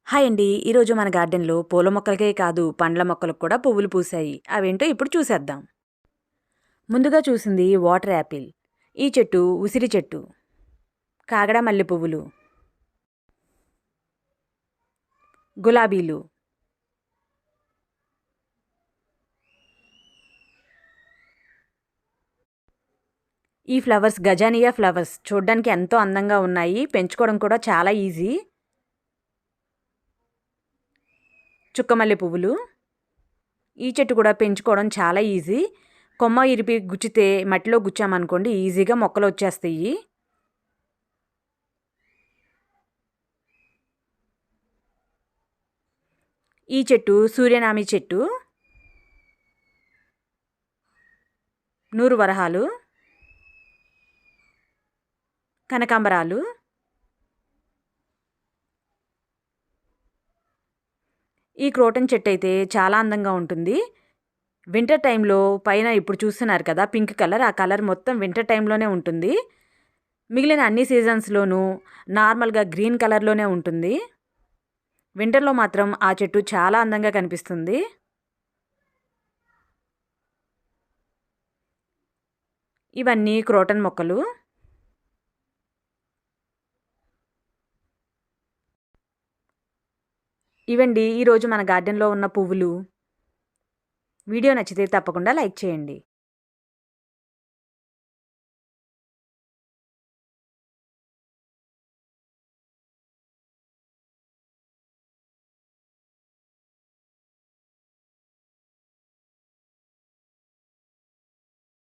Hi అండి. ఈరోజు మన గార్డెన్‌లో పూల మొక్కలకే కాదు, పండ్ల మొక్కలకు కూడా పువ్వులు పూసాయి. అవేంటో ఇప్పుడు చూసేద్దాం. ముందుగా చూసింది వాటర్ యాపిల్. ఈ చెట్టు ఉసిరి చెట్టు. కాగడ మల్లె పువ్వులు, గులాబీలు. ఈ ఫ్లవర్స్ గజానియా ఫ్లవర్స్. చూడ్డానికి ఎంతో అందంగా ఉన్నాయి. పెంచుకోవడం కూడా చాలా ఈజీ. చుక్కమల్లె పువ్వులు. ఈ చెట్టు కూడా పెంచుకోవడం చాలా ఈజీ. కొమ్మ ఇరిపి గుచ్చితే మట్టిలో గుచ్చామనుకోండి ఈజీగా మొక్కలు వచ్చేస్తాయి. ఈ చెట్టు సూర్యనామి చెట్టు. నూరు వరహాలు, కనకాంబరాలు. ఈ క్రోటన్ చెట్టు అయితే చాలా అందంగా ఉంటుంది. వింటర్ టైంలో పైన ఇప్పుడు చూస్తున్నారు కదా పింక్ కలర్, ఆ కలర్ మొత్తం వింటర్ టైంలోనే ఉంటుంది. మిగిలిన అన్ని సీజన్స్లోనూ నార్మల్గా గ్రీన్ కలర్లోనే ఉంటుంది. వింటర్లో మాత్రం ఆ చెట్టు చాలా అందంగా కనిపిస్తుంది. ఇవన్నీ క్రోటన్ మొక్కలు. ఇవండి ఈరోజు మన గార్డెన్లో ఉన్న పువ్వులు. వీడియో నచ్చితే తప్పకుండా లైక్ చేయండి.